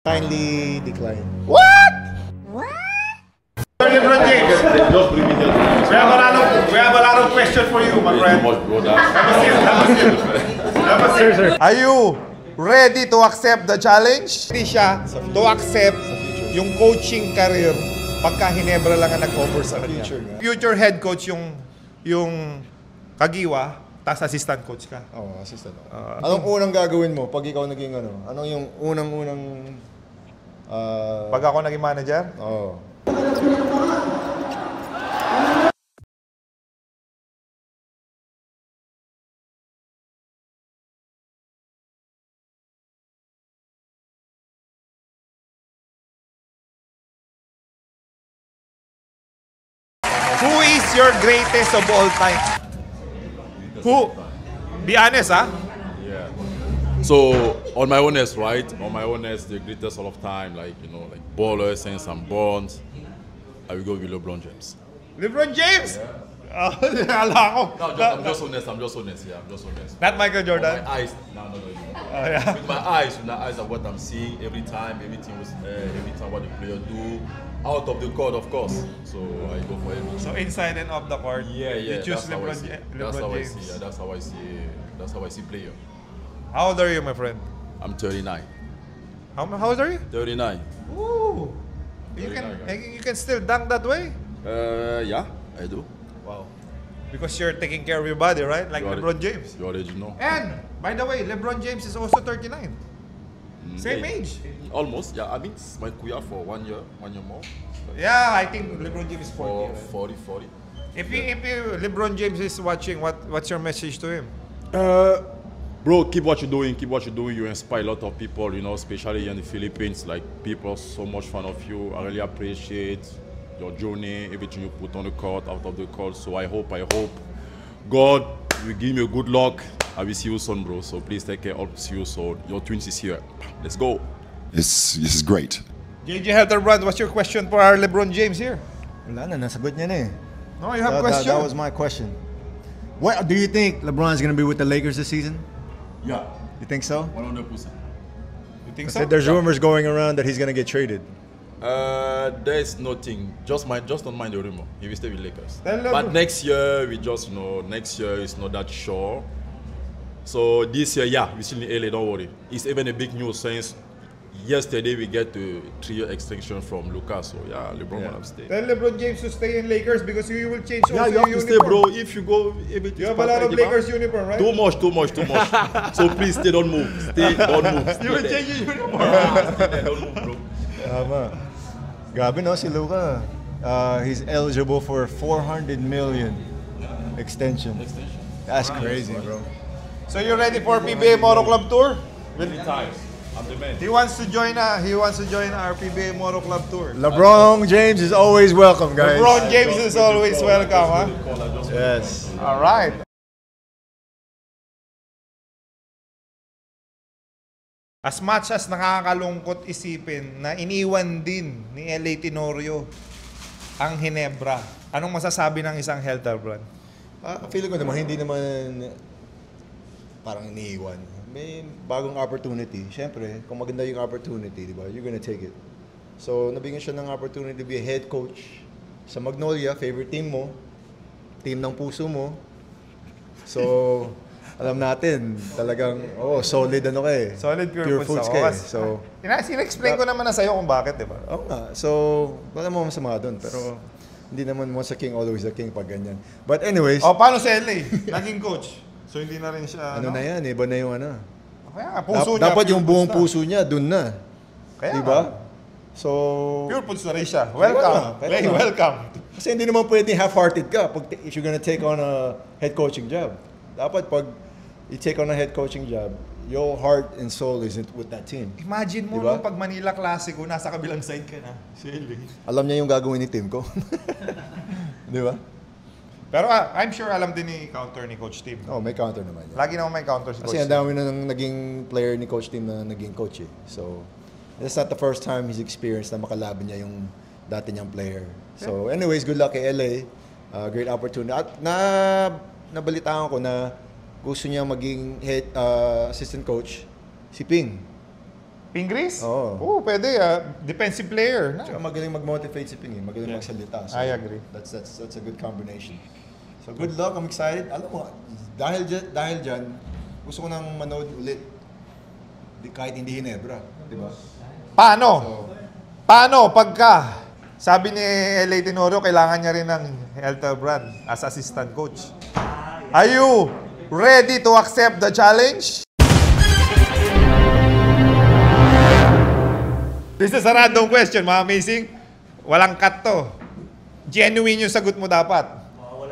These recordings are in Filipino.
Kindly decline. What? LeBron James. We have a lot of questions for you, my friend. Sir. Are you ready to accept the challenge? Ready siya to accept yung coaching career pagka Hinebra lang ang nag-offer sa kanya. Future head coach yung Kagiwa, tas assistant coach ka. Oo, assistant. Anong unang gagawin mo pag ikaw naging ano? Anong yung unang Pag ako naging manager? Oo. Who is your greatest of all time? Who? Be honest, huh? Yeah. So on my honest, right? On my honest, the greatest of all time, like like ballers and some bonds. I will go with LeBron James. LeBron James? Yeah. Ala ko. No, I'm just honest. I'm just honest. Yeah, I'm just honest. Not Michael Jordan? With my eyes. No. Yeah. With my eyes of what I'm seeing every time, every time what the player do. Out of the court, of course. So I go for everything. So inside and off the court, Yeah. you choose That's how I LeBron, see. LeBron James. Yeah, that's how I see. That's how I see player. How old are you, my friend? I'm 39. How old are you? 39. Ooh. You can still dunk that way? Yeah, I do. Wow. Because you're taking care of your body, right? Like LeBron James. You already know. And, by the way, LeBron James is also 39. Same age. Almost, yeah. I mean, my career for 1 year more. Yeah, I think LeBron James is 40. Right? 40. If LeBron James is watching, what's your message to him? Bro, keep what you're doing. Keep what you're doing. You inspire a lot of people, especially in the Philippines. Like, people are so much fan of you. I really appreciate your journey, everything you put on the court, out of the court. So I hope God will give me a good luck. I will see you soon, bro. So please take care. I'll see you soon. Your twins is here. Let's go. This is great. JJ Helterbrand, what's your question for our LeBron James here? Wala na, nasagot niya na eh. No, you have a question. That was my question. What do you think LeBron's gonna be with the Lakers this season? Yeah, You think so? 100%. You think so? Said there's rumors going around that he's gonna get traded. There is nothing. Just don't mind the rumor. He will stay with Lakers. Tell them. But next year, next year is not that sure. So this year, yeah, we still in LA. Don't worry. It's even a big news since yesterday we get the 3-year extension from Lucas. So yeah, LeBron will stay. Tell LeBron James to stay in Lakers because you will change Yeah, also you have your to stay, uniform. bro. If you go, everything. You have a lot of Lakers uniform, right? Too much. So please stay, don't move. Don't move. You will change your uniform. Stay there, don't move, bro. Tama. Grabe no, si Luka. He's eligible for $400 million extension. That's crazy, bro. So you ready for PBA Moto Club Tour? Many times. I'm the man. He wants to join our PBA Moto Club Tour. LeBron James is always welcome, guys. LeBron James is always welcome, huh? Yes. All right. As much as nakakalungkot isipin na iniwan din ni LA Tenorio ang Hinebra, anong masasabi ng isang Helterbrand? Feeling ko naman, hindi naman parang iniiwan. May bagong opportunity. Siyempre, kung maganda yung opportunity, di ba, you're gonna take it. So, nabigyan siya ng opportunity to be a head coach sa Magnolia, favorite team mo, team ng puso mo. So, alam natin, talagang, solid ano ka eh. Solid pure foods ka eh. So, in-explain ko naman na sa'yo kung bakit, di ba? Oo nga. So, wala mo masama doon. Pero, hindi naman once a king, always a king pag ganyan. But anyways. Paano sa LA? Naging coach. So, hindi na rin siya, Ano na yan, iba na yung ano. Kaya, puso niya. Dapat yung buong puso niya, dun na. Kaya, diba? So, pure foods na rin siya. Welcome. Play welcome. Kasi hindi naman pwedeng half-hearted ka if you're gonna take on a head coaching job. Dapat pag you take on a head coaching job, your heart and soul isn't with that team. Imagine mo Diba? nung pag Manila Classico, nasa kabilang side ka na. Silly. Alam niya yung gagawin ni team ko. Di ba? Pero I'm sure alam din ni counter ni Coach Tim. Oh, may counter naman yan. Lagi naman may counter si Coach Kasi ang Tim. dami na naging player ni Coach Tim na naging coach eh. So, it's not the first time he's experienced na makalaban niya yung dati niyang player. So, anyways, good luck kay LA. Great opportunity. At nabalitaan ko na gusto niya maging head assistant coach si Ping. Pingris? Oo. Oo, pwede. Defensive player. Tsaka magaling mag-motivate si Ping, magaling magsalita. So, I agree. That's a good combination. So good luck, I'm excited. Alam mo, dahil dyan, gusto ko nang manood ulit. Kahit hindi Hinebra, di ba? Paano? So, Paano pagka sabi ni LA Tenorio, kailangan niya rin ng Helter Brand as assistant coach? Are you ready to accept the challenge? This is a random question, mga amazing. Walang cut to. Genuine yung sagot mo dapat.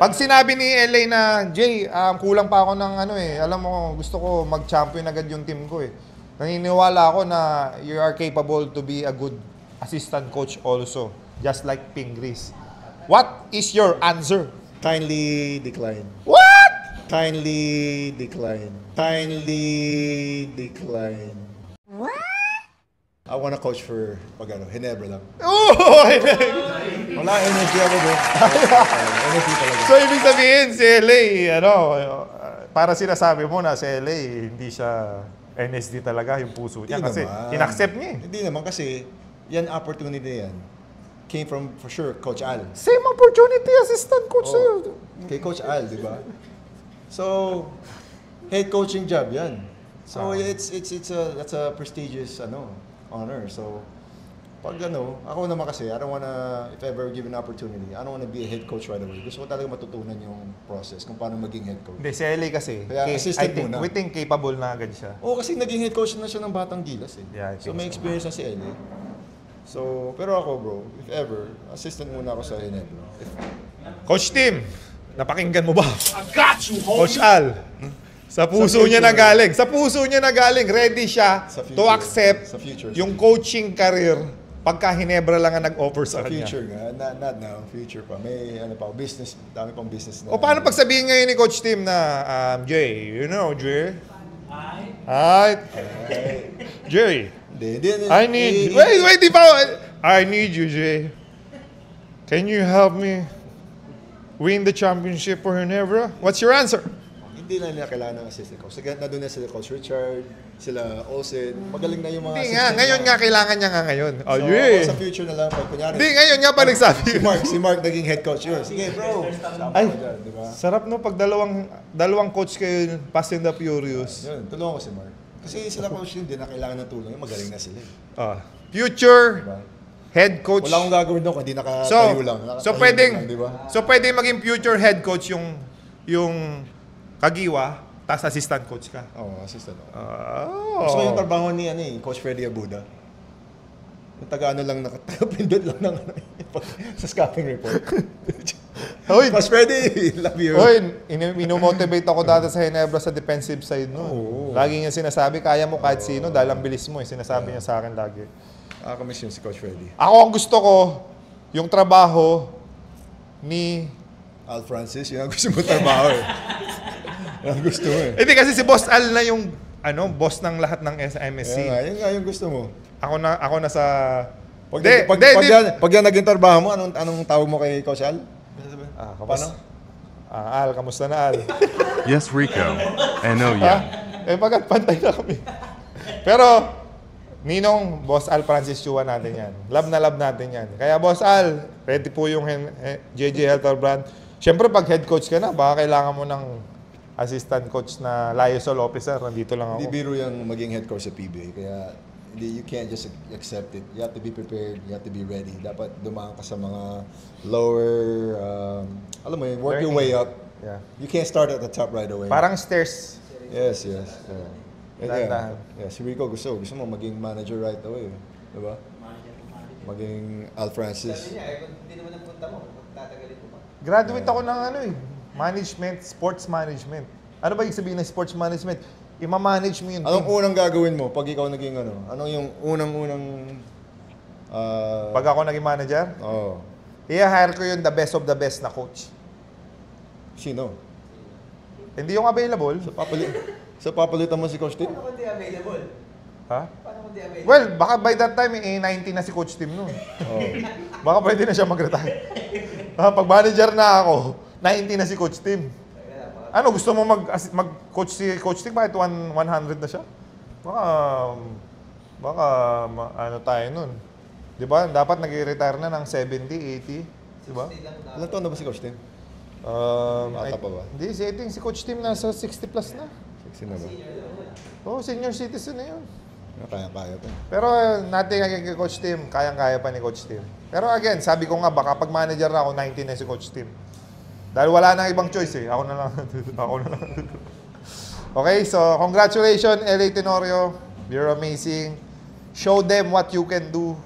Pag sinabi ni LA na, Jay, kulang pa ako ng alam mo, gusto ko mag-champion agad yung team ko eh. Naniniwala ako na you are capable to be a good assistant coach also, just like Pingris. What is your answer? kindly decline. What? Kindly decline. Kindly decline. What? I wanna coach for Hinebra lang. Oh! Wala energy ako bro. Energy talaga. So, ibig sabihin, si LA, para sinasabi mo na si LA, hindi siya NSD talaga yung puso niya. Hindi Kasi naman. inaccept niya eh. Hindi naman kasi yan opportunity yan. Came from, for sure, Coach Al. Same opportunity, assistant coach sa'yo. Kay Coach Al, di ba? So, head coaching job yan. So, that's a prestigious honor. So, pag ako naman kasi, I don't wanna, if ever given an opportunity, I don't wanna be a head coach right away. Gusto ko talaga matutunan yung process kung paano maging head coach. Hindi, si LA kasi, Kaya assistant muna. we think capable na agad siya. Kasi naging head coach na siya ng Batang Gilas eh. Yeah, I So, think may so. experience na si LA. So, pero ako bro, if ever, assistant muna ako sa Hinebra. Coach Tim, napakinggan mo ba? Coach Al, sa puso niya na galing. Sa puso niya na galing. Ready siya Sa future. to accept Sa future. yung coaching career pagka Hinebra lang ang nag-offer sa kanya. Future nga, not now, future pa. May business, dami pang business na. O paano pag sabihin ngayon ni Coach Tim na, Jay, Jay? Hi. Jay, Hindi. I need, wait, di pa, I need you, Jay. Can you help me win the championship for Hinebra? What's your answer? Hindi na nila kailangan ng assistant coach. Nandun na sila Coach Richard, sila Olsen. Magaling na yung mga Hindi nga, assistant ngayon na. nga, kailangan niya nga ngayon. Oh, So, yeah. ako sa future na lang, pag kunyari. Hindi, ngayon nga pa nagsabi. Si Mark naging head coach yun. Sige bro, sama Ay. ko dyan, di ba? Sarap no, pag dalawang coach kayo, Fast and the Furious. Yun, tulungan ko si Mark. Kasi sila coach yun, hindi na kailangan ng tulong. Magaling na sila. Future Diba? head coach. Wala akong gagawin doon kung hindi nakatayo lang. So Nakatayo pwedeng, lang, di ba? pwedeng maging future head coach yung Kagiwa, tas assistant coach ka. Oo, assistant ako. Oh. Gusto ko yung trabaho ni Coach Freddy Abuda. Yung taga-ano lang, taga-pindot lang ng sa scouting report. Hoy, Coach Freddy, love you. Hoy, inomotivate ako dati sa Hinebra sa defensive side no. Oo. Lagi niya sinasabi, kaya mo kahit sino dahil ang bilis mo eh. Sinasabi niya sa akin lagi. Nakakamiss yun si Coach Freddy. Ako ang gusto ko, yung trabaho ni... Al Francis, yun ang gusto mo trabaho eh. Yan ang gusto mo eh. Hindi kasi si Boss Al na yung boss ng lahat ng MSC. Yun nga yung gusto mo. Ako na sa... Pag, Di- pag, di- pag, di- yan, pag yan naging trabaho mo, anong tawag mo kay Coach Al? Paano? Al, kamusta na Al? Yes, Rico. I know ya. Bagat pantay na kami. Pero, Ninong, Boss Al Francis Chua natin yan. Love na love natin yan. Kaya Boss Al, ready po yung JJ Helter Brand. Siyempre, pag head coach ka na, baka kailangan mo ng assistant coach na liaison officer. Nandito lang Hindi ako. biro yung maging head coach sa PBA. Kaya you can't just accept it. You have to be prepared. You have to be ready. Dapat dumaan ka sa mga lower, alam mo yun, work your way up. Yeah. You can't start at the top right away. Parang stairs. Yes. Dahan-dahan. Si Rico gusto mo maging manager right away. Diba? Maging Al Francis. Graduate ako ng management, sports management. Ano ba yung sabihin ng sports management? Ima-manage mo yung Anong team. unang gagawin mo pag ikaw naging Anong yung unang Pag ako naging manager, oh, i-hire ko yung the best of the best na coach. sino? Hindi yung available. So papalitan mo si Coach Tim? Paano kung di available? Ha? Paano kung di available? Well, baka by that time, 90 na si Coach Tim noon. Oh. Baka pwede na siya mag-retire. Pag manager na ako, 90 na si Coach Tim. Ano, gusto mo mag-coach si Coach Tim? Bakit 100 na siya? Baka Baka ano tayo nun. Di ba? Dapat nag-retire na ng 70, 80. Di ba? Ilan taon na ba si Coach Tim? Bata pa ba? Hindi, I think si Coach Tim nasa 60 plus na. 60 na ba? Oo, senior citizen na yun. Kaya-kaya pa. Pero natin kay Coach Tim, kayang-kaya pa ni Coach Tim. Pero again, sabi ko nga, baka pag manager na ako, 19 na si Coach Tim. Dahil wala nang ibang choice eh. Ako na lang. Ako na lang. Okay, so congratulations, LA Tenorio. You're amazing. Show them what you can do.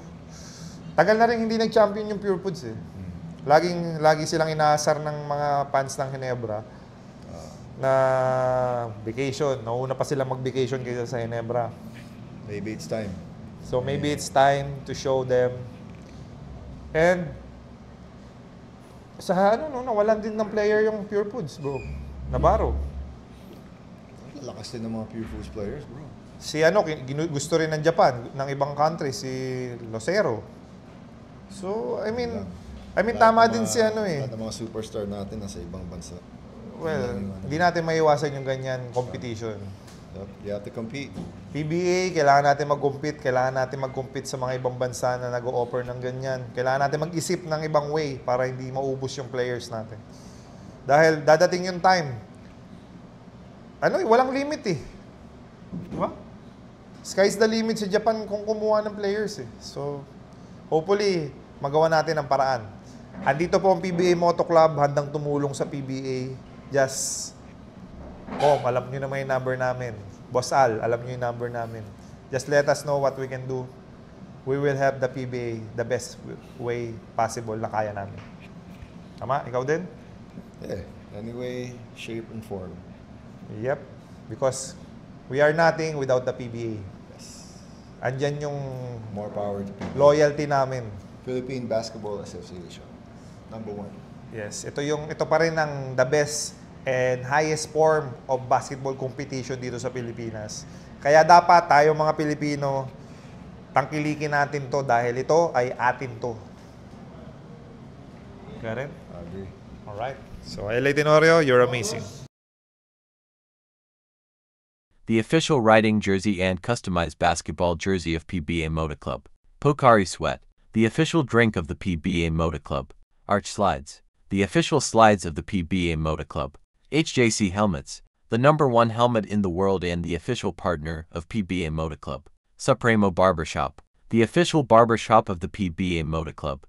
Tagal na rin hindi nag-champion yung Pure Foods eh. Lagi silang inaasar ng mga fans ng Ginebra na vacation. Nauna pa sila mag-vacation kaysa sa Ginebra. Maybe it's time. So maybe it's time to show them. And sa nawalan din ng player yung Pure Foods, bro. Navarro. Lakas din ng mga Pure Foods players, bro. Si gusto rin ng Japan, ng ibang country, si Lucero. So, I mean tama din si Lahat ng mga superstar natin nasa ibang bansa. Well, hindi natin maiwasan yung ganyan competition. You have to compete. PBA, kailangan natin mag-compete. Kailangan natin mag-compete sa mga ibang bansa na nag-o-offer ng ganyan. Kailangan natin mag-isip ng ibang way para hindi maubos yung players natin. Dahil dadating yung time. Walang limit eh. Diba? Sky's the limit sa Japan kung kumuha ng players eh. So, hopefully, magawa natin ang paraan. Andito po ang PBA Moto Club, handang tumulong sa PBA. Just, alam nyo naman yung number namin. Boss Al, alam nyo yung number namin. Just let us know what we can do. We will help the PBA the best way possible na kaya namin. Tama? Ikaw din? Yeah. Anyway, shape and form. Yep. Because we are nothing without the PBA. Yes. Andyan yung More power to PBA. loyalty namin. Philippine Basketball Association. #1. Yes, ito pa rin ang the best and highest form of basketball competition dito sa Pilipinas. Kaya dapat tayo mga Pilipino, tangkilikin natin to dahil ito ay atin to. Got it? I agree. Alright. So, LA Tenorio, you're amazing. The official riding jersey and customized basketball jersey of PBA Motor Club. Pocari Sweat, the official drink of the PBA Motor Club. Arch Slides, the official slides of the PBA Motor Club. HJC Helmets, the #1 helmet in the world and the official partner of PBA Motor Club. Supremo Barbershop, the official barbershop of the PBA Motor Club.